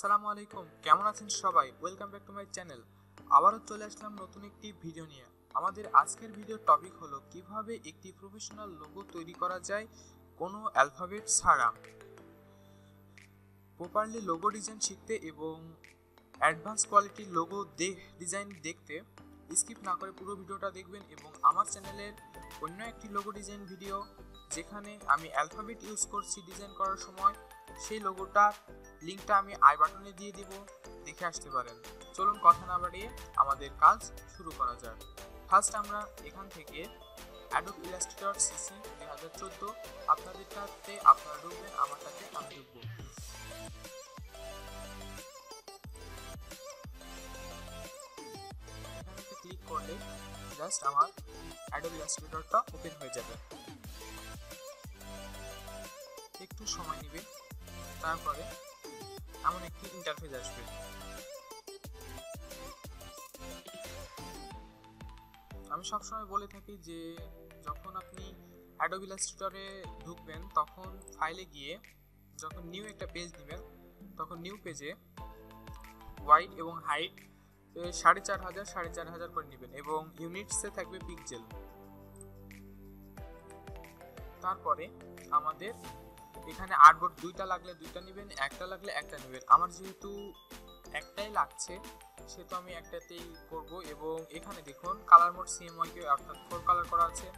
আসসালামু আলাইকুম, কেমন আছেন সবাই? Welcome back to my channel. আবারও চলে আসলাম নতুন একটি ভিডিও নিয়ে। আমাদের আজকের ভিডিওর টপিক হলো কিভাবে একটি প্রফেশনাল লোগো তৈরি করা যায় কোনো অ্যালফাবেট ছাড়া। প্রপারলি লোগো ডিজাইন শিখতে এবং অ্যাডভান্স কোয়ালিটির লোগো ডিজাইন দেখতে স্কিপ না করে পুরো ভিডিওটা দেখবেন। এবং আমার চ্যানেলের অন্য একটি লোগো ডিজাইন ভিডিও, যেখানে আমি অ্যালফাবেট ইউজ করছি ডিজাইন করার সময়, সেই লোগোটার লিঙ্কটা আমি আই বাটনে দিয়ে দিব, দেখে আসতে পারেন। চলুন কথা না বাড়িয়ে আমাদের কাজ শুরু করা যাক। ফার্স্ট আমরা এখান থেকে অ্যাডোব ইলাস্ট্রেটর সিসি 2014 আপনাদেরটাতে আপনারা ঢুকবেন, আমারটাতে আমি ঢুকবো। এখানে ক্লিক করলে জাস্ট আমার অ্যাডোব ইলাস্ট্রেটরটা ওপেন হয়ে যাবে। একটু সময় নেবে, তারপরে এমন একটি ইন্টারফেস আসবে। আমি সবসময় বলে থাকি যে যখন আপনি অ্যাডোব ইলাস্ট্রেটরে ঢুকবেন, তখন ফাইলে গিয়ে যখন নিউ একটা পেজ নেবেন, তখন নিউ পেজে ওয়াইড এবং হাইট 4500 করে নেবেন এবং ইউনিটসে থাকবে পিক্সেল। তারপরে আমাদের এখানে আর্টবোর্ড দুইটা লাগলে দুইটা নেবেন, একটা লাগলে একটা নেবেন। আমার যেহেতু একটাই লাগছে, সেহেতু আমি একটাতেই করব। এবং এখানে দেখুন কালার মোড সিএমওয়াইকে অর্থাৎ 4 কালার করা আছে।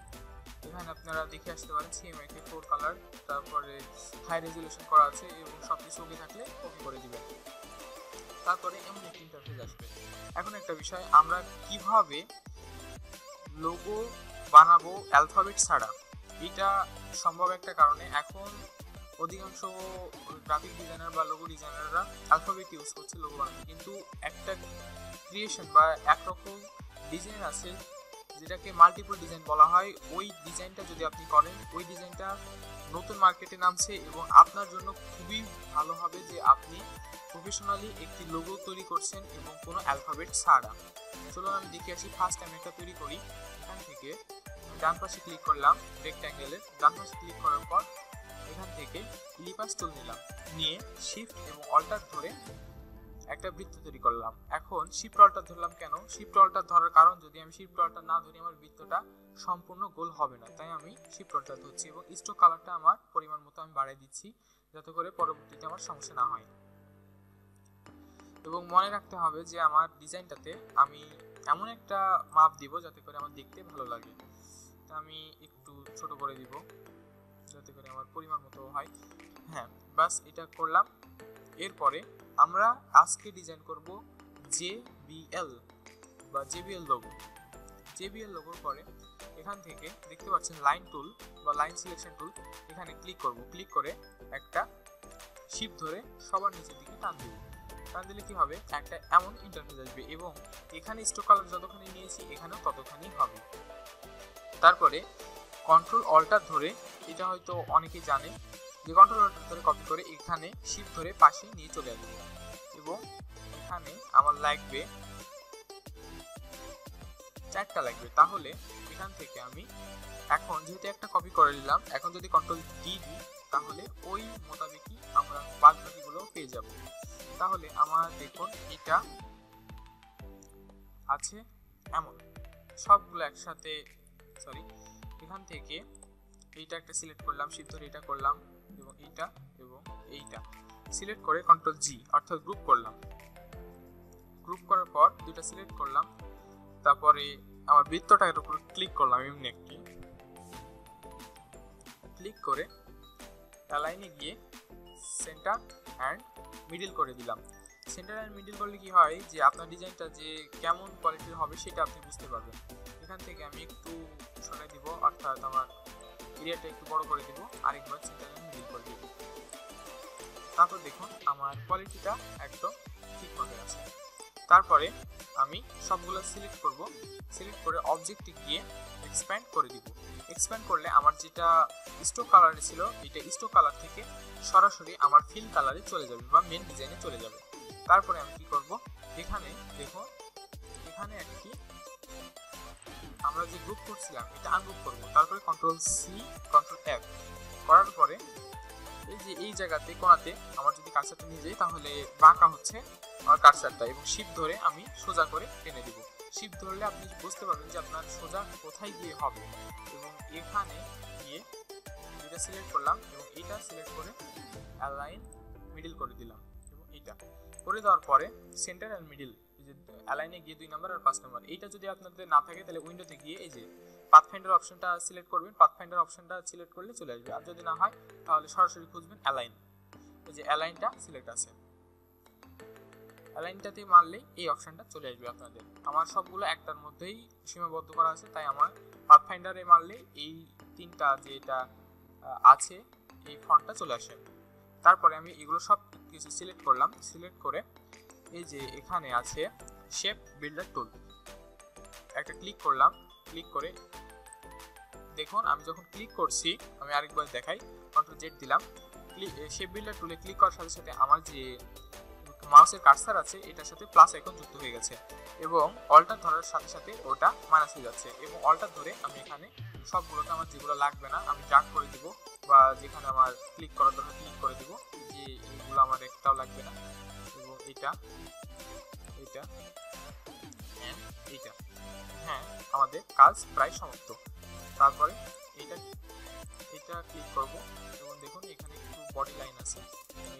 এখানে আপনারা দেখে আসতে পারেন সিএমওয়াইকে 4 কালার, তারপরে হাই রেজুলেশন করা আছে এবং সব কিছু ওকে থাকলে ওকে করে দিবেন। তারপরে এমন একটি ইন্টারফেস আসবে। এখন একটা বিষয়, আমরা কিভাবে লোগো বানাবো অ্যালফাবেট ছাড়া। এটা সম্ভব একটা কারণে, এখন অধিকাংশ গ্রাফিক ডিজাইনার বা লোগো ডিজাইনাররা অ্যালফাবেট ইউজ করছে লোগো বানাতে, কিন্তু একটা ক্রিয়েশন বা একরকম ডিজাইন আছে যেটাকে মাল্টিপল ডিজাইন বলা হয়। ওই ডিজাইনটা যদি আপনি করেন, ওই ডিজাইনটা নতুন মার্কেটে নামছে এবং আপনার জন্য খুবই ভালো হবে যে আপনি প্রফেশনালি একটি লোগো তৈরি করছেন এবং কোনো অ্যালফাবেট ছাড়া। চলুন আমি দেখে আসি। ফার্স্ট আমি একটা তৈরি করি। এখান থেকে ডান পাশে ক্লিক করলাম, রেক্ট্যাঙ্গেলের ডান পাশে ক্লিক করার পর এখান থেকে ইলিপাস টুল নিলাম, নিয়ে শিফট এবং অল্টার ধরে একটা বৃত্ত তৈরি করলাম। এখন শিফট অল্টার ধরলাম কেন? শিফট অল্টার ধরার কারণ, যদি আমি শিফট অল্টার না ধরি আমার বৃত্তটা সম্পূর্ণ গোল হবে না, তাই আমি শিফট অল্টার ধরছি। এবং স্ট্রোক কালারটা আমার পরিমাণ মতো আমি বাড়িয়ে দিচ্ছি, যাতে করে পরবর্তীতে আমার সমস্যা না হয়। এবং মনে রাখতে হবে যে আমার ডিজাইনটাতে আমি এমন একটা মাপ দিব যাতে করে আমার দেখতে ভালো লাগে। তা আমি একটু ছোট করে দিব যাতে করে আমার পরিমাণ মতো হয়। হ্যাঁ, বাস এটা করলাম। এরপরে আমরা আজকে ডিজাইন করব JBL বা JBL লোগো। JBL লোগোর পরে এখান থেকে দেখতে পাচ্ছেন লাইন টুল বা লাইন সিলেকশন টুল, এখানে ক্লিক করব। ক্লিক করে একটা শিফট ধরে সবার নিচের দিকে টান দিব। টান দিলে কি হবে? একটা এমন ইন্টারফেস আসবে এবং এখানে স্ট্রোক কালার যতখানি নিয়েছি এখানেও ততখানি হবে। তারপরে কন্ট্রোল অল্টার ধরে, এটা হয়তো অনেকেই জানে যে কন্ট্রোল অল্টার ধরে কপি করে এখানে শিফট ধরে পাশে নিয়ে চলে আসবে। এবং এখানে আমার লাগবে 4টা লাগবে। তাহলে এখান থেকে আমি এখন যেহেতু একটা কপি করে নিলাম, এখন যদি কন্ট্রোল ডি দিই তাহলে ওই মোতাবেকই আমরা বাদ বাকিগুলো পেয়ে যাব। তাহলে আমার দেখুন এটা আছে এমন সবগুলো একসাথে, সরি, এখান থেকে এইটা একটা সিলেক্ট করলাম, শিফট ধরে এটা করলাম এবং এইটা এবং এইটা সিলেক্ট করে কন্ট্রোল জি অর্থাৎ গ্রুপ করলাম। গ্রুপ করার পর দুইটা সিলেক্ট করলাম, তারপরে আমার বৃত্তটার উপর ক্লিক করলাম, এমনি একটি ক্লিক করে লাইনে গিয়ে সেন্টার অ্যান্ড মিডল করে দিলাম। সেন্টার অ্যান্ড মিডল করলে কি হয় যে আপনার ডিজাইনটা যে কেমন কোয়ালিটির হবে সেটা আপনি বুঝতে পারবেন। এখান থেকে আমি একটু সরাই দিব, অর্থাৎ আমার এরিয়াটা একটু বড় করে দিব, আরেকবার সেন্টার অ্যান্ড মিডল করে দিব। তারপর দেখুন আমার কোয়ালিটিটা একদম ঠিকভাবে আছে। তারপরে আমি সবগুলো সিলেক্ট করব, সিলেক্ট করে অবজেক্টে গিয়ে এক্সপ্যান্ড করে দিব। এক্সপ্যান্ড করলে আমার যেটা স্ট্রোক কালারে ছিল, এটা স্ট্রোক কালার থেকে সরাসরি আমার ফিল কালারে চলে যাবে বা মেন ডিজাইনে চলে যাবে। তারপরে আমি কি করব, এখানে দেখুন এখানে একটি আমরা যে গ্রুপ করছিলাম এটা আনগ্রুপ করব। তারপরে কন্ট্রোল সি কন্ট্রোল এফ করার পরে এই যে এই জায়গাতে কোণাতে আমার যদি কার্সারটা নিয়ে যাই তাহলে বাঁকা হচ্ছে আমার কার্সারটা, এবং শিফট ধরে আমি সোজা করে টেনে দিব। শিফট ধরলে আপনি বুঝতে পারবেন যে আপনার সোজা কোথায় গিয়ে হবে। এবং এখানে গিয়ে এটা সিলেক্ট করলাম এবং এটা সিলেক্ট করে অ্যালাইন মিডল করে দিলাম, এবং এইটা করে দেওয়ার পরে সেন্টার আর মিডল, এই যে অ্যালাইনে গিয়ে 2 নাম্বার আর 5 নাম্বার, এইটা যদি আপনাদের না থাকে তাহলে উইন্ডোতে গিয়ে এই যে পাথফাইন্ডার অপশনটা সিলেক্ট করবেন, পাথফাইন্ডার অপশনটা সিলেক্ট করলে চলে আসবে। আর যদি না হয় তাহলে সরাসরি খুঁজবেন অ্যালাইন, এই যে অ্যালাইনটা সিলেক্ট আছে, অ্যালাইনটাতে মারলেই এই অপশনটা চলে আসবে আপনাদের। আমার সবগুলো একটার মধ্যেই সীমাবদ্ধ করা আছে, তাই আমার পাথফাইন্ডারে মারলে এই 3টা যেটা আছে এই ফন্টটা চলে আসে। তারপরে আমি এগুলো সব কিছু সিলেক্ট করলাম, সিলেক্ট করে এই যে এখানে আছে শেপ বিল্ডার টুল, একটা ক্লিক করলাম। ক্লিক করে দেখুন আমি যখন ক্লিক করছি, আমি আরেকবার দেখাই, কন্ট্রোল জেড দিলাম, শেপ বিল্ডার টুলে ক্লিক করার সাথে সাথে আমার যে মাউসের কার্সার আছে এটার সাথে প্লাস আইকন যুক্ত হয়ে গেছে, এবং অল্টার ধরার সাথে সাথে ওটা মাইনাস হয়ে যাচ্ছে। এবং অল্টার ধরে আমি এখানে সবগুলোতে আমার যেগুলো লাগবে না আমি ড্র্যাগ করে দিব, বা যেখানে আমার ক্লিক করার দরকার ক্লিক করে দিব, যে এইগুলো আমার একটাও লাগবে না। এবং এটা এইটা এইটা, হ্যাঁ আমাদের কাজ প্রায় সমাপ্ত। তারপরে এইটা ক্লিক করব, এবং দেখুন এখানে একটু বডি লাইন আছে,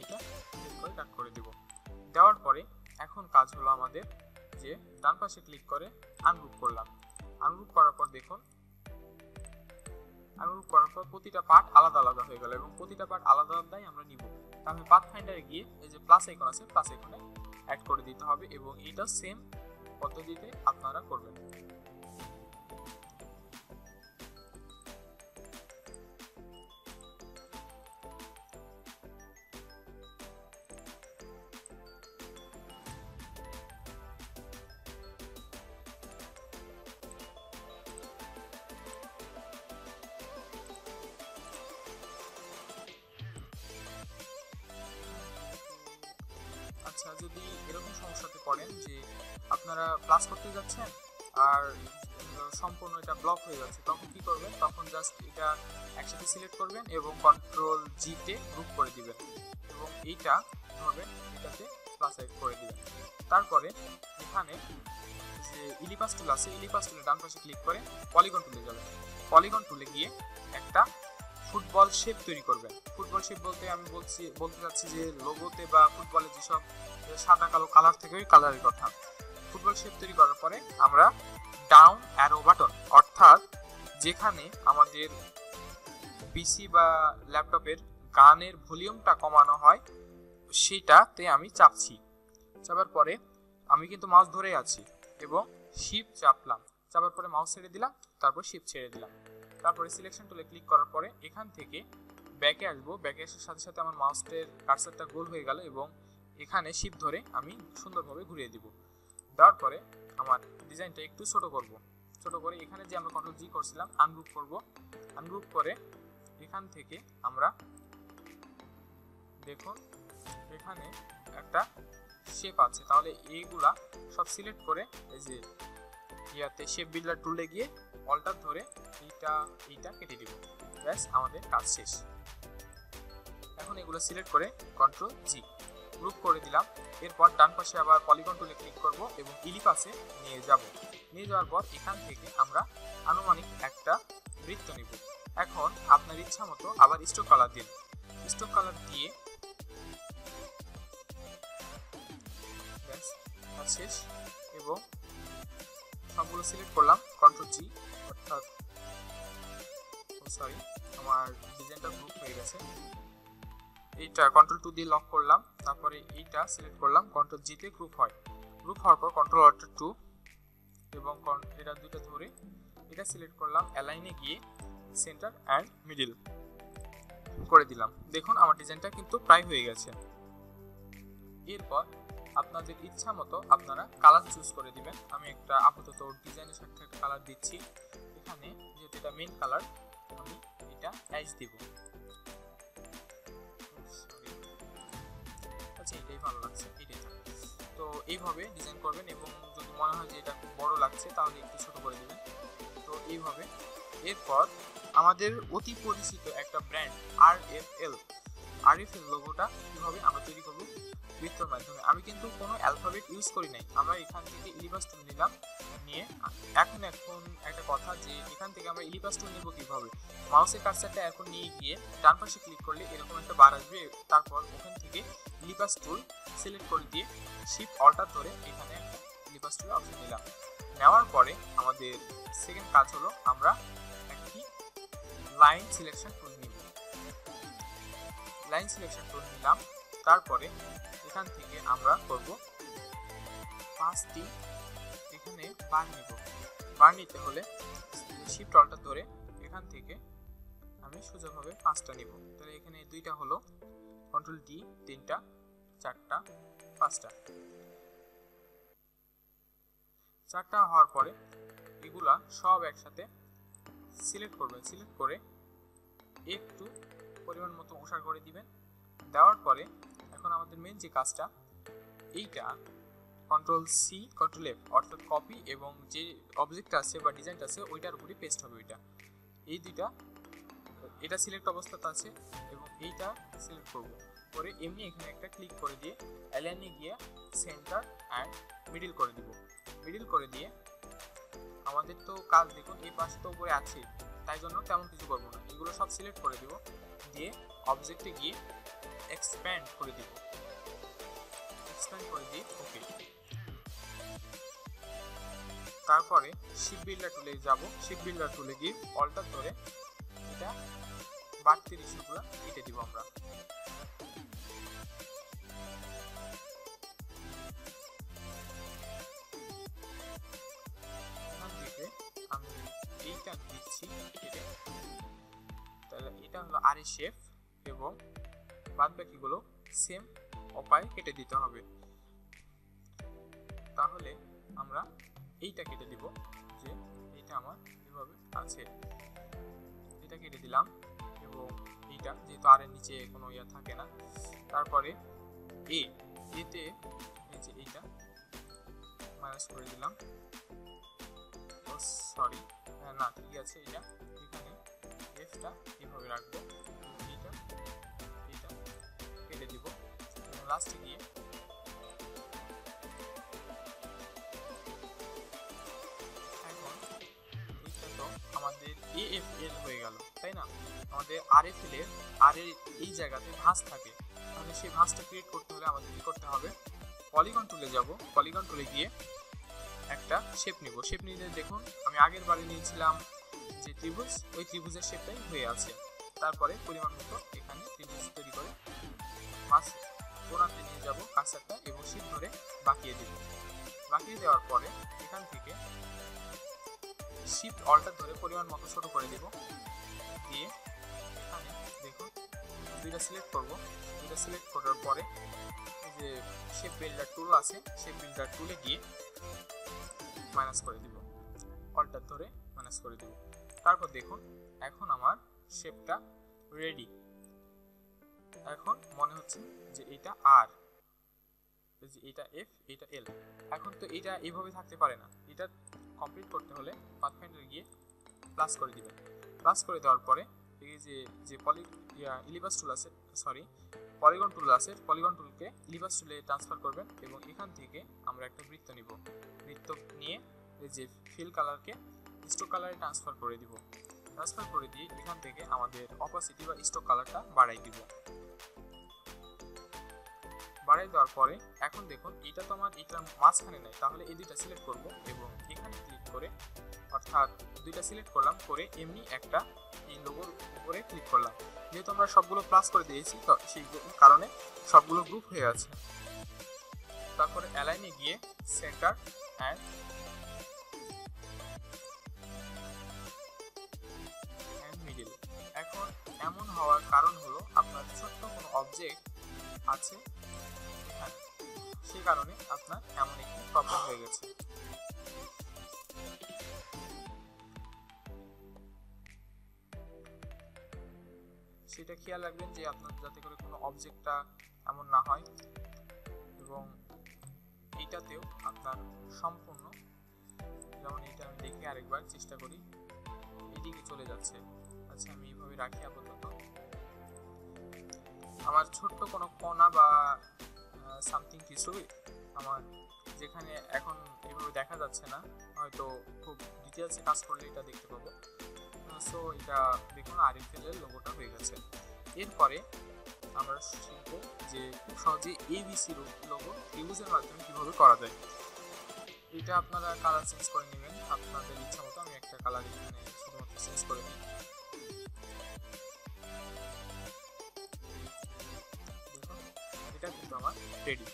এটা ক্লিক করে কাট করে দিব। দেওয়ার পরে এখন কাজ হলো আমাদের যে ডান পাশে ক্লিক করে আনগ্রুপ করলাম। আনগ্রুপ করার পর দেখুন, আনগ্রুপ করার পর প্রতিটা পার্ট আলাদা আলাদা হয়ে গেল, এবং প্রতিটা পার্ট আলাদা আলাদাই আমরা নিব। তাহলে পাথফাইন্ডারে গিয়ে এই যে প্লাস আইকন আছে, প্লাস আইকনে অ্যাড করে দিতে হবে, এবং এটা সেম পদ্ধতিতে আপনারা করবেন। আচ্ছা, যদি এরকম সমস্যাতে পড়েন যে আপনারা প্লাস করতে যাচ্ছেন আর সম্পূর্ণ এটা ব্লক হয়ে যাচ্ছে, তখন কি করবেন? তখন জাস্ট এটা একসাথে সিলেক্ট করবেন এবং কন্ট্রোল জি তে গ্রুপ করে দিবেন, এবং এইটা ধরবেন, এটাতে প্লাস আইকন করে দিবেন। তারপরে এখানে যে ইলিপাস টুল আছে, ইলিপাস টুলে ডান পাশে ক্লিক করে পলিগন টুলে যাবেন। পলিগন টুলে গিয়ে একটা ফুটবল শেপ তৈরি করবেন। ফুটবল শেপ বলতে আমি বলতে চাচ্ছি যে লোগোতে বা ফুটবলে যেসব সাদা কালো কালার থাকে ওই কালারের কথা। ফুটবল শেপ তৈরি করার পরে আমরা ডাউন অ্যারো বাটন, অর্থাৎ যেখানে আমাদের পিসি বা ল্যাপটপের গানের ভলিউমটা কমানো হয় সেটাতে আমি চাপছি। চাপার পরে আমি কিন্তু মাউস ধরে আছি এবং শিফট চাপলাম, চাপার পরে মাউস ছেড়ে দিলাম, তারপর শিফট ছেড়ে দিলাম। তারপরে সিলেকশন টুলে ক্লিক করার পরে এখান থেকে ব্যাকে আসবো। ব্যাকে আসার সাথে সাথে আমার মাউসের কার্সারটা গোল হয়ে গেল, এবং এখানে শিফট ধরে আমি সুন্দরভাবে ঘুরিয়ে দিব। দেওয়ার পরে আমার ডিজাইনটা একটু ছোট করব। ছোট করে এখানে যে আমরা কন্ট্রোল জি করছিলাম আনগ্রুপ করব। আনগ্রুপ করে এখান থেকে আমরা দেখুন এখানে একটা শেপ আছে, তাহলে এইগুলা সব সিলেক্ট করে এই যে ইয়াতে শেপ বিল্ডার টুলে গিয়ে অল্টার ধরে এইটা কেটে দিব। ব্যাস আমাদের কাজ শেষ। এখন এগুলো সিলেক্ট করে কন্ট্রোল জি গ্রুপ করে দিলাম। এরপর ডান পাশে আবার পলিগন টুলে ক্লিক করব এবং ইলিপাসে নিয়ে যাব। নিয়ে যাওয়ার পর এখান থেকে আমরা আনুমানিক একটা বৃত্ত নিব। এখন আপনার ইচ্ছা মতো আবার স্ট্রোক কালার দিন। স্ট্রোক কালার দিয়ে ব্যাস কাজ শেষ। এবং সবগুলো সিলেক্ট করলাম কন্ট্রোল জি, অর্থাৎ সরি আমার ডিজাইনটা গ্রুপ হয়ে গেছে। এইটা কন্ট্রোল টু দিয়ে লক করলাম, তারপরে এইটা সিলেক্ট করলাম, কন্ট্রোল জি তে গ্রুপ হয়। গ্রুপ হওয়ার পর কন্ট্রোল অল্টার টু এবং এটা দুটো ধরে এটা সিলেক্ট করলাম, অ্যালাইনে গিয়ে সেন্টার অ্যান্ড মিডল করে দিলাম। দেখুন আমার ডিজাইনটা কিন্তু প্রায় হয়ে গেছে। এরপর আপনাদের ইচ্ছা মতো আপনারা কালার চুজ করে দিবেন। আমি একটা আপাতত ডিজাইনের সাথে একটা কালার দিচ্ছি। এখানে যেহেতু এটা মেইন কালার আমি এটা অ্যাশ দিব। আচ্ছা এটাই ভালো লাগছে, এটাই থাকবে। তো এইভাবে ডিজাইন করবেন, এবং যদি মনে হয় যে এটা খুব বড় লাগছে তাহলে একটু ছোট করে দিবেন। তো এইভাবে এরপর আমাদের অতি পরিচিত একটা ব্র্যান্ড RFL আরএফএল লোগোটা কিভাবে আমরা তৈরি করব বৃত্তর মাধ্যমে। আমি কিন্তু কোনো অ্যালফাবেট ইউজ করি নাই, আমরা এখান থেকে ইলিবাস টুল নিলাম, নিয়ে এখন একটা কথা যে এখান থেকে আমরা ইলিবাস টুল নিব কিভাবে। মাউসের কার্সারটা এখন নিয়ে গিয়ে ডান পাশে ক্লিক করলে এরকম একটা বার আসবে, তারপর ওখান থেকে ইলিবাস টুল সিলেক্ট করে দিয়ে শিফট অল্টার ধরে এখানে ইলিবাস টুল অপশন নিলাম। নেওয়ার পরে আমাদের সেকেন্ড কাজ হলো আমরা একটি লাইন সিলেকশন টুল নিব। লাইন সিলেকশন টুল নিলাম, তারপরে এখান থেকে আমরা করব 5টি এখানে বার নিব। বার নিতে হলে শিফট অল্টার ধরে এখান থেকে আমি সোজাভাবে 5টা নিব। তাহলে এখানে 2টা হলো, কন্ট্রোল ডি 3টা, 4টা, 5টা। 4টা হওয়ার পরে এগুলা সব একসাথে সিলেক্ট করবেন। সিলেক্ট করে একটু পরিমাণ মতো ওষার করে দিবেন। দেওয়ার পরে এখন আমাদের মেন যে কাজটা, এইটা কন্ট্রোল সি কন্ট্রোল এফ অর্থাৎ কপি, এবং যে অবজেক্ট আছে বা ডিজাইনটা আছে ওইটার উপরে পেস্ট হবে। ওইটা এই দুইটা, এটা সিলেক্ট অবস্থাতে আছে এবং এইটা সিলেক্ট করব করে এমনি এখানে একটা ক্লিক করে দিয়ে অ্যালাইনে গিয়ে সেন্টার অ্যান্ড মিডল করে দিব। মিডল করে দিয়ে আমাদের তো কাজ দেখুন এই পাশে তো উপরে আছে, তাই জন্য তেমন কিছু করবো না, এগুলো সব সিলেক্ট করে দিব, দিয়ে অবজেক্টে গিয়ে এক্সপ্যান্ড করে দিব। এক্সপ্যান্ড করে দিয়ে ওকে। তারপরে শিপ বিল্ডার টুলে যাব। শিপ বিল্ডার টুলে গিয়ে অল্টার ধরে এটা বাড়তি রেশিওগুলো কেটে দিব আমরা। এখান থেকে আমি এইটা দিচ্ছি কেটে, তাহলে এটা হলো আরে শেপ, এবং বাদ বাকিগুলো সেম উপায়ে কেটে দিতে হবে। তাহলে আমরা এইটা কেটে দিব, যে এইটা আমার এভাবে আছে, এটা কেটে দিলাম, এবং এইটা যেহেতু আর এর নিচে কোনো ইয়া থাকে না। তারপরে এতে এই যে এইটা মাইনাস করে দিলাম, ও সরি না ঠিক আছে, এটা এখানে এফটা এভাবে রাখবো, এইটা কেটে দিব, এবং লাস্টে গিয়ে আমাদের এএফএল হয়ে গেল, তাই না? আমাদের আরএফএল এর আর এর এই জায়গাতে ভাঁজ থাকে, তাহলে সেই ভাঁজটা ক্রিয়েট করতে হলে আমাদের কি করতে হবে, পলিগন টুলে যাব। পলিগন টুলে গিয়ে একটা শেপ নিব। শেপ নিলে দেখুন আমি আগের বারে নিয়েছিলাম যে ত্রিভুজ, ওই ত্রিভুজের শেপটাই হয়ে আছে। তারপরে পরিমাণ মতো এখানে ত্রিভুজ তৈরি করে মাছ কোণাতে নিয়ে যাব কার্সারটা, এবং শিপ ধরে বাঁকিয়ে দিব। বাঁকিয়ে দেওয়ার পরে এখান থেকে শিফট অল্টার ধরে পরিমাণ মতো ছোট করে দিব, দিয়ে এখানে দেখুন দুইটা সিলেক্ট করব। দুইটা সিলেক্ট করার পরে এই যে শেপ বিল্ডার টুল আছে, শেপ বিল্ডার টুলে গিয়ে মাইনাস করে দিব, অল্টার ধরে মাইনাস করে দিব। তারপর দেখুন এখন আমার শেপটা রেডি। এখন মনে হচ্ছে যে এটা আর, যে এটা এফ, এটা এল। এখন তো এটা এইভাবে থাকতে পারে না, এটা কমপ্লিট করতে হলে পাথফাইন্ডারে গিয়ে প্লাস করে দিবেন। প্লাস করে দেওয়ার পরে এই যে ইলিবাস টুল আছে, সরি পলিগন টুল আছে, পলিগন টুলকে ইলিবাস টুলে ট্রান্সফার করবেন, এবং এখান থেকে আমরা একটা বৃত্ত নিব। বৃত্ত নিয়ে এই যে ফিল কালারকে স্ট্রোক কালারে ট্রান্সফার করে দিব। ট্রান্সফার করে দিয়ে এখান থেকে আমাদের অপাসিটি বা স্ট্রোক কালারটা বাড়াই দিব। বাড়াই দেওয়ার পরে এখন দেখুন এটা তো আমার এটার মাঝখানে নাই, তাহলে এই দুইটা সিলেক্ট করব, এবং এখানে ক্লিক করে অর্থাৎ দুইটা সিলেক্ট করলাম, করে এমনি একটা এই লোগোর উপরে ক্লিক করলাম। যেহেতু আমরা সবগুলো প্লাস করে দিয়েছি তো সেই কারণে সবগুলো গ্রুপ হয়ে আছে। তারপরে অ্যালাইনে গিয়ে সেন্টার অ্যান্ড মিডল। এখন এমন হওয়ার কারণ হলো আপনার ছোট্ট কোনো অবজেক্ট আছে এখানে, সেই কারণে আপনার এমন একটি প্রবলেম হয়ে গেছে। সেটা খেয়াল রাখবেন যে আপনার যাতে করে কোনো অবজেক্টটা এমন না হয়, এবং এইটাতেও আপনার সম্পূর্ণ, যেমন এটা আমি দেখে আরেকবার চেষ্টা করি, এইদিকে চলে যাচ্ছে। আচ্ছা আমি এইভাবে রাখি আপাতত। আমার ছোট্ট কোনো কোণা বা সামথিং কিছু আমার যেখানে এখন এভাবে দেখা যাচ্ছে না, হয়তো খুব ডিটেলসে কাজ করলে এটা দেখতে পাবো। সো এটা দেখুন আরএফএল এর লোগোটা হয়ে গেছে। এরপরে আমরা শিখবো যে খুব সহজে এবিসি লোগো ত্রিভুজের মাধ্যমে কিভাবে করা যায়। এটা আপনারা কালার চেঞ্জ করে নেবেন আপনাদের ইচ্ছা মতো। আমি একটা কালার এখানে শুধুমাত্র চেঞ্জ করে নিই। দেখুন এটা কিন্তু আমার রেডি।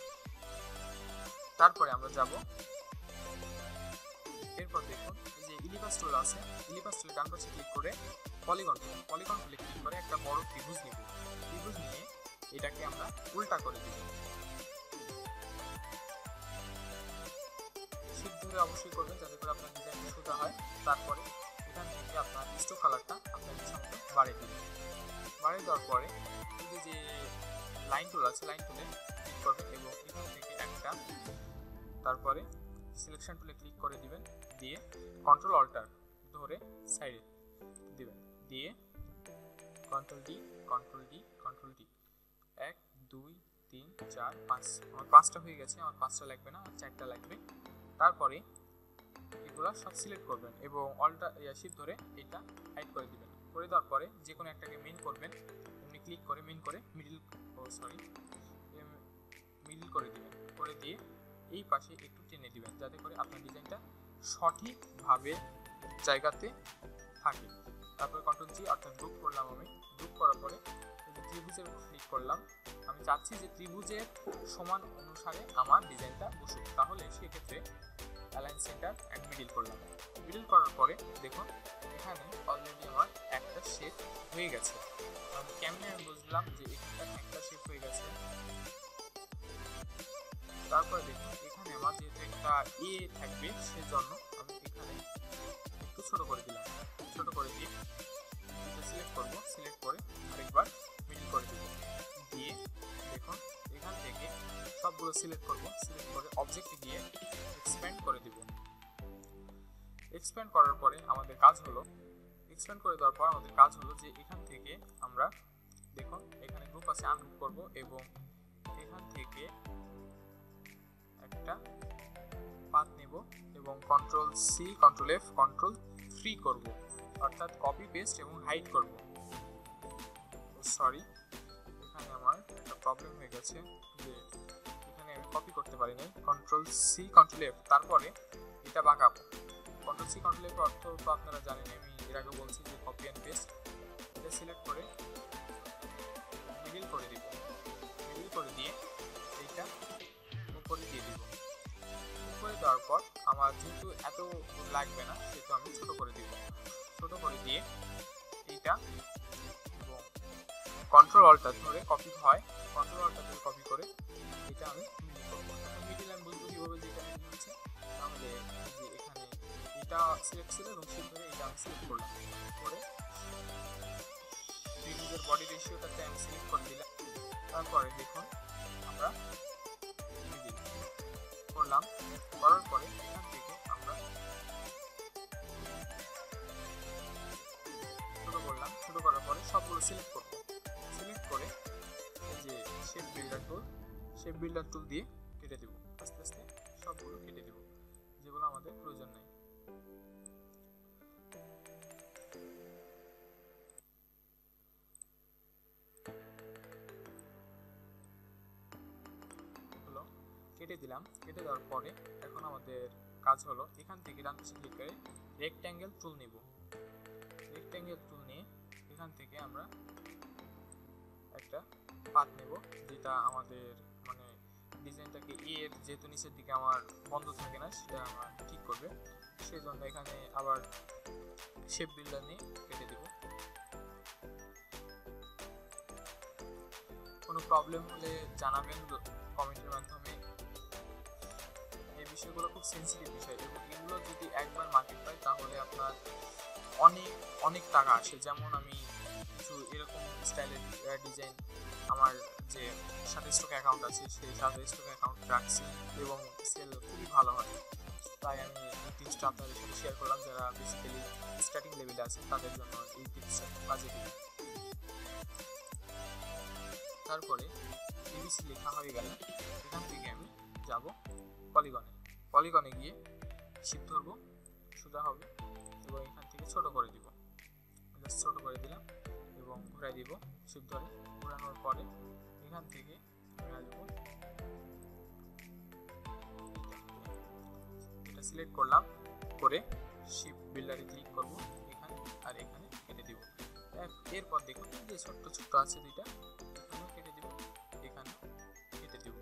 তারপরে আমরা যাব, এরপর দেখুন এই যে ইলিপাস টুল আছে, ইলিপাস টুলে ডান পাশে ক্লিক করে পলিগন টুলে ক্লিক করে একটা বড় ত্রিভুজ নিব। ত্রিভুজ নিয়ে এটাকে আমরা উল্টা করে দিব। শিফট ধরে অবশ্যই করবেন যাতে করে আপনার ডিজাইনটা সোজা হয়। তারপরে এখান থেকে আপনার স্ট্রোক কালারটা আপনার ইচ্ছা মতো বাড়িয়ে দিবেন। বাড়িয়ে দেওয়ার পরে এই যে লাইন টুল আছে, লাইন টুলে ক্লিক করবেন এবং এখান থেকে একটা, তারপরে সিলেকশন টুলে ক্লিক করে দিবেন, দিয়ে কন্ট্রোল অল্টার ধরে সাইডে দিবেন, দিয়ে কন্ট্রোল ডি 1 2 3 4 5, আমার 5টা হয়ে গেছে। আমার 5টা লাগবে না, আমার 4টা লাগবে। তারপরে এগুলো সব সিলেক্ট করবেন এবং অল্টার শিফট ধরে এটা হাইড করে দিবেন। করে দেওয়ার পরে যে কোনো একটাকে মেন করবেন, এমনি ক্লিক করে মেন করে মিডল করে দিবেন। করে দিয়ে এই পাশে একটু টেনে দিবেন যাতে করে আপনার ডিজাইনটা সঠিকভাবে জায়গাতে থাকে। তারপরে কন্ট্রোল জি অর্থাৎ গ্রুপ করলাম। আমি গ্রুপ করার পরে এই যে ত্রিভুজের উপর ক্লিক করলাম। আমি চাচ্ছি যে ত্রিভুজের সমান অনুসারে আমার ডিজাইনটা বসুক, তাহলে সেক্ষেত্রে অ্যালাইন সেন্টার অ্যান্ড মিডল করলাম। মিডল করার পরে দেখুন এখানে অলরেডি আমার একটা শেপ হয়ে গেছে। আমি কেমনে বুঝলাম যে এখানটা একটা শেপ হয়ে গেছে? তারপরে দেখুন এখানে আমার যেহেতু একটা এ থাকবে সেজন্য আমি এখানে একটু ছোট করে দিলাম। ছোট করে দিয়ে এটা সিলেক্ট করব, সিলেক্ট করে আরেকবার মিডল করে দেব। দিয়ে দেখুন এখান থেকে সবগুলো সিলেক্ট করব, সিলেক্ট করে অবজেক্টে গিয়ে এক্সপ্যান্ড করে দেব। এক্সপ্যান্ড করার পরে আমাদের কাজ হলো, এক্সপ্যান্ড করে দেওয়ার পর আমাদের কাজ হলো যে এখান থেকে আমরা দেখুন এখানে গ্রুপ আছে, আনগ্রুপ করব এবং এখান থেকে একটা পাথ নেব এবং control C control F control 3 করব, অর্থাৎ কপি পেস্ট এবং হাইড করব। সরি, এখানে আমার একটা প্রবলেম হয়ে গেছে যে এখানে আমি কপি করতে পারি নাই। কন্ট্রোল সি কন্ট্রোল এফ, তারপরে এটা বাঁকাবো। কন্ট্রোল সি কন্ট্রোল এফ অর্থ তো আপনারা জানেন, আমি এর আগে বলছি যে কপি অ্যান্ড পেস্ট। এটা সিলেক্ট করে মিডল করে দিব, মিডল করে দিয়ে এইটা উপরে দিয়ে দিব। উপরে দেওয়ার পর আমার যেহেতু এত লাগবে না সেহেতু আমি ছোট করে দিব। ছোট করে দিয়ে এইটা এবং কন্ট্রোল অল্টার ধরে কপি হয়, কন্ট্রোল অল্টার ধরে কপি করে এটা আমি মিডল করবো। এখন মিডল আমি বুঝবো কীভাবে যে এটা মিডল হচ্ছে, তাহলে যে এখানে এটা সিলেক্ট ছিল এবং শিফট ধরে এটা আমি সিলেক্ট করলাম, করে ত্রিভুজের বডি রেশিওটাতে আমি সিলেক্ট করে দিলাম। তারপরে দেখুন আমরা মিডল করলাম, করার পরে এখান থেকে আমরা ছোট করলাম। ছোট করার পরে সবগুলো সিলেক্ট করব, সিলেক্ট করে এই যে শেপ বিল্ডার টুল দিয়ে কেটে দেব। আস্তে আস্তে সবগুলো কেটে দেব যেগুলো আমাদের প্রয়োজন নেই। কেটে দিলাম। কেটে দেওয়ার পরে এখন আমাদের কাজ হলো এখান থেকে ডান পাশে ক্লিক করে রেক্ট্যাঙ্গেল টুল নিব। রেক্ট্যাঙ্গেল টুল নিয়ে এখান থেকে আমরা একটা পাথ নেব যেটা আমাদের মানে ডিজাইনটাকে এর যেহেতু নিচের দিকে আমার বন্ধ থাকে না সেটা আমার ঠিক করবে। সেই জন্য এখানে আবার শেপ বিল্ডার নিয়ে কেটে দেব। কোনো প্রবলেম হলে জানাবেন কমেন্টের মাধ্যমে। এই বিষয়গুলো খুব সেন্সিটিভ বিষয় এবং এগুলো যদি একবার মার্কেট পায় তাহলে আপনার অনেক অনেক টাকা আসে। যেমন আমি কিছু এরকম স্টাইলের ডিজাইন আমার যে শাটারস্টক অ্যাকাউন্ট আছে সেই শাটারস্টক অ্যাকাউন্ট রাখছি এবং সেল খুবই ভালো হয়। তাই আমি এই টিপসটা আপনাদের সাথে শেয়ার করলাম, যারা বেসিক্যালি স্টার্টিং লেভেলে আছেন তাদের জন্য এই টিপসটা কাজে দিই। তারপরে এবিসি লেখা হয়ে গেলে এখান থেকে আমি যাব পলিগনে গিয়ে শিপ ধরবো, সোজা হবে এবং এখান থেকে ছোট করে দিব, জাস্ট ছোট করে দিলাম এবং ঘুরাই দিব। শিপ ধরে ঘোরানোর পরে এখান থেকে আমি আসবো, এটা সিলেক্ট করলাম, করে শিপ বিল্ডারে ক্লিক করব এখানে, আর এখানে কেটে দিব। এরপর দেখুন যে ছোট্ট ছোট্ট আছে দুইটা, এখানেও কেটে দিব, এখানে কেটে দিব।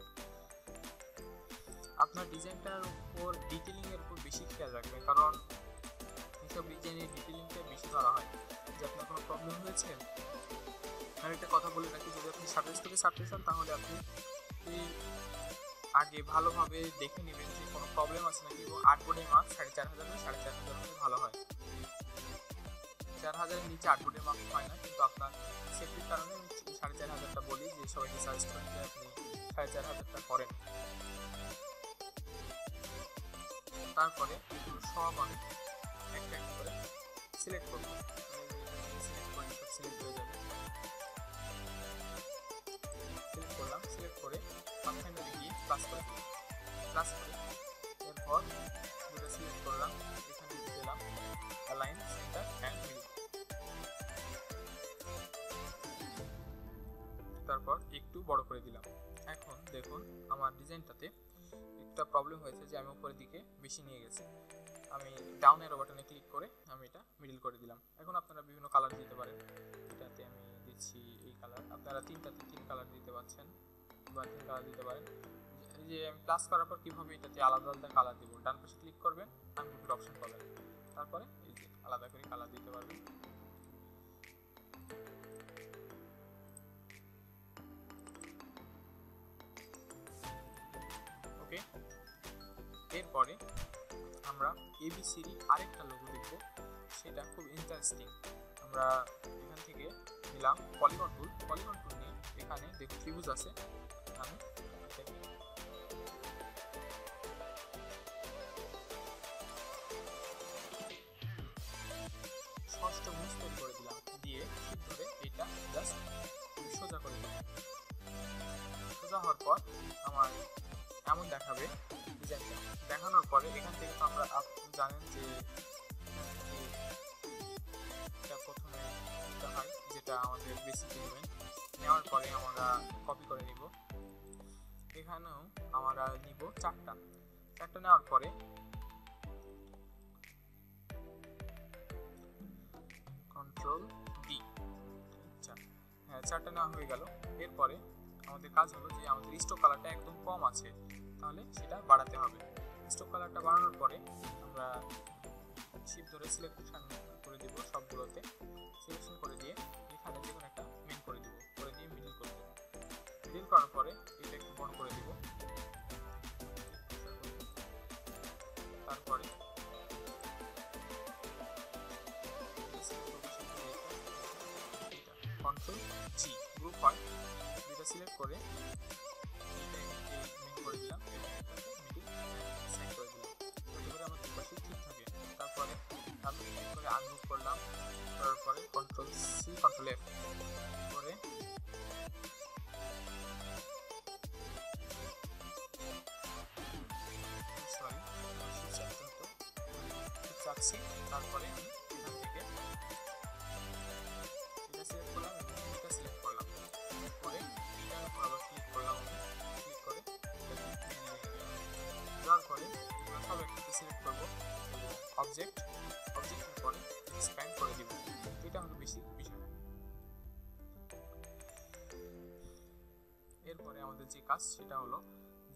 আপনার ডিজাইনটার উপর ডিটেলিং এর উপর বেশি খেয়াল রাখবেন, কারণ এইসব ডিজাইনের ডিটেলিংটা বেশি করা হয়। যে আপনার কোনো প্রবলেম হয়েছে, আর একটা কথা বলে রাখি, যদি আপনি সার্ভিস থেকে ছাড়তে চান তাহলে আপনি আগে ভালোভাবে দেখে নেবেন যে কোনো প্রবলেম আছে নাকি, এবং আর্টবোর্ডের মার্ক 4500 4500 হলে ভালো হয়। 4000 এর নিচে আর্টবোর্ডের মার্ক হয় না, কিন্তু আপনার সেফটির কারণে আমি 4500টা বলি, যে সবাইকে সাজেস্ট করি যে আপনি 4500টা করেন। তারপরে এগুলো সব আমি একটা করে সিলেক্ট করবো, সিলেক্ট করে সব সিলেক্ট হয়ে যাবে। সিলেক্ট করলাম, সিলেক্ট করে ফাইনালি গিয়ে প্লাস করে দিলাম, প্লাস করে এরপর যেটা সিলেক্ট করলাম এখানে দিলাম অ্যালাইন সেন্টার অ্যান্ড মিডল, তারপর একটু বড় করে দিলাম। এখন দেখুন আমার ডিজাইনটাতে একটা প্রবলেম হয়েছে যে আমি উপরের দিকে বেশি নিয়ে গেছি। আমি ডাউন এরো বাটনে ক্লিক করে আমি এটা মিডল করে দিলাম। এখন আপনারা বিভিন্ন কালার দিতে পারেন, এটাতে আমি দিচ্ছি এই কালার, আপনারা তিনটাতে 3 কালার দিতে পারছেন বা 3 কালার দিতে পারেন। এই যে আমি প্লাস করার পর কীভাবে এটাতে আলাদা আলাদা কালার দিব, ডান পাশে ক্লিক করবেন, আনগ্রুপের অপশন পাবেন, তারপরে এই যে আলাদা করে কালার দিতে পারবেন। ওকে, এরপরে আমরা এবিসিডি আরেকটা লোগো দেখব, সেটা খুব ইন্টারেস্টিং। আমরা এখান থেকে নিলাম পলিগন টুল নিয়ে এখানে দেখুন ত্রিভুজ আছে, আমি ষষ্ঠ ভুজ তৈরি করে দিলাম, দিয়ে ঠিক ধরে এটা জাস্ট সোজা করে দিলাম। সোজা হওয়ার পর আমার এমন দেখাবে ডিজাইনটা। দেখানোর পরে এখান থেকে তো আমরা জানেন যে এটা প্রথমে নিতে হয়, যেটা আমাদের বেসিক এলিমেন্ট। নেওয়ার পরে আমরা কপি করে নিব, এখানেও আমরা নিব চারটা নেওয়ার পরে কন্ট্রোল ডি, হ্যাঁ 4টা নেওয়া হয়ে গেল। এরপরে আমাদের কাজ হলো যে আমাদের স্ট্রোক কালারটা একদম কম আছে, তাহলে সেটা বাড়াতে হবে। স্ট্রোক কালারটা বাড়ানোর পরে আমরা শিপ ধরে সিলেকশন করে দিব, সবগুলোতে সিলেকশন করে দিয়ে এখানে যে কোনো একটা মেন করে দিব, করে দিয়ে মিডল করে দেব। মিডল করার পরে এটা একটু বড় করে দিব, তারপরে কন্ট্রোল জি গ্রুপ হয়, যেটা সিলেক্ট করে মেন করে দিলাম এবং এটাকে মিডল সেট করে দিলাম, যাতে করে আমার দুপাশে ঠিক থাকে। তারপরে আমি ক্লিক করে আনগ্রুপ করলাম, করার পরে কন্ট্রোল সি কন্ট্রোল এফ করে চাচ্ছি। তারপরে আমি এখান থেকে এটা সিলেক্ট করলাম এবং এটা সিলেক্ট করলাম, করে এটার উপর আবার ক্লিক করলাম, ক্লিক করে দেওয়ার পরে এগুলো সব একসাথে সিলেক্ট করবো এবং অবজেক্টের পরে এক্সপ্যান্ড করে দিব। এটা হলো বেসিক বিষয়। এরপরে আমাদের যে কাজ সেটা হলো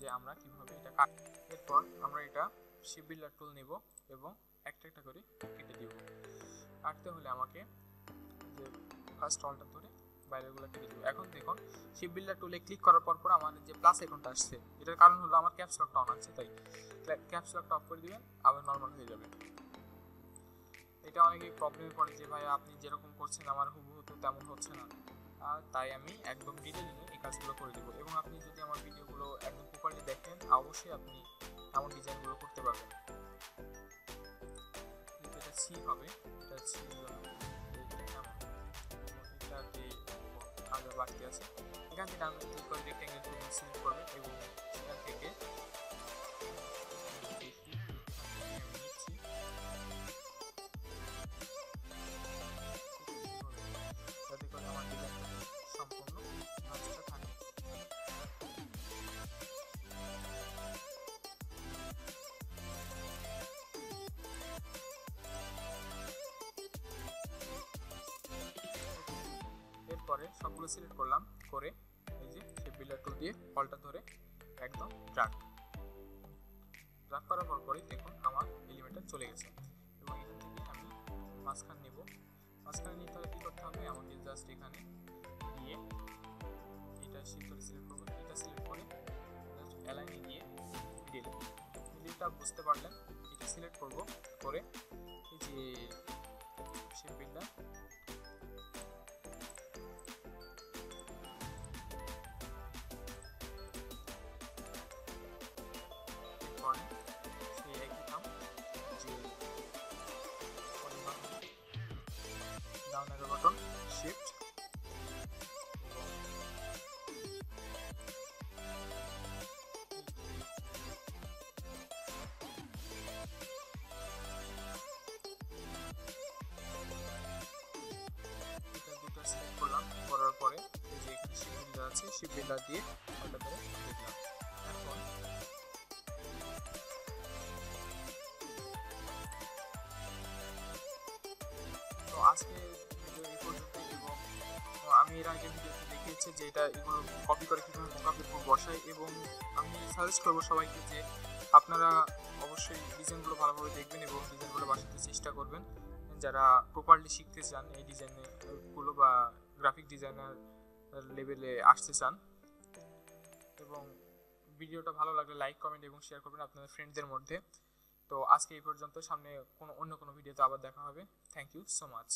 যে আমরা কিভাবে এটা কাট, এরপর আমরা এটা শিপ বিল্ডার টুল নিব এবং একটা একটা করে কেটে দিব। কাটতে হলে আমাকে যে ফার্স্ট অল্টার ধরে বাইরেগুলো কেটে দিব। এখন দেখুন শিপ বিল্ডার টুলে ক্লিক করার পর আমাদের যে প্লাস আইকনটা আসছে, এটার কারণ হলো আমার ক্যাপস লকটা অন আছে, তাই ক্যাপস লকটা অফ করে দিবেন, আবার নর্মাল হয়ে যাবে। এটা অনেকেই প্রবলেমে পড়ে যে ভাই আপনি যেরকম করছেন আমার হুবহু তো তেমন হচ্ছে না, তাই আমি একদম ডিটেইলিংয়ে এই কাজগুলো করে দিব। এবং আপনি যদি আমার ভিডিওগুলো একদম প্রপারলি দেখেন, অবশ্যই আপনি এমন ডিজাইনগুলো করতে পারবেন। এটা সি হবে, এটা সি এটাতে হাজার বাড়তি আছে। এখান থেকে ডান ক্লিক করে রেক্ট্যাঙ্গেল টুল সিলেক্ট করবেন এবং সেখান থেকে যাতে করে আমার ডিজাইনটা সম্পূর্ণ ভাঁজটা থাকে। এরপরে সবগুলো সিলেক্ট করলাম, করে এই যে শেপ বিল্ডার টুল দিয়ে অল্টা ধরে একদম ড্র্যাগ করার পরে দেখুন আমার এলিমেন্টটা চলে গেছে। এবং এখান থেকে আমি মাঝখান নেব। মাঝখানে নিতে হলে কী করতে হবে, আমাকে জাস্ট এখানে গিয়ে এটা শিফট ধরে সিলেক্ট করবো, এটা সিলেক্ট করে জাস্ট অ্যালাইনে গিয়ে মিডিলটা বুঝতে পারলেন, এটা সিলেক্ট করব, করে এই যে শেপ বিল্ডার সেই একই কাম যে down arrow button shift select করলাম, করার পরে যে এখানে শিপ বিল্ডার আছে, শিপ বিল্ডার দিয়ে ওটা ধরে দেখলাম। এখন তো আজকে ভিডিও এই পর্যন্ত, এবং আমি এর আগে ভিডিওতে দেখিয়েছি যে এটা এগুলো কপি করে কীভাবে মোকাপে বসাই, এবং আমি সাজেস্ট করবো সবাইকে যে আপনারা অবশ্যই ডিজাইনগুলো ভালোভাবে দেখবেন এবং ডিজাইনগুলো বাসাতে চেষ্টা করবেন যারা প্রপারলি শিখতে চান এই ডিজাইনগুলো বা গ্রাফিক ডিজাইনার লেভেলে আসতে চান। এবং ভিডিওটা ভালো লাগলে লাইক, কমেন্ট এবং শেয়ার করবেন আপনাদের ফ্রেন্ডদের মধ্যে। তো আজকে এই পর্যন্ত, সামনে অন্য কোনো ভিডিওতে আবার দেখা হবে। Thank you so much.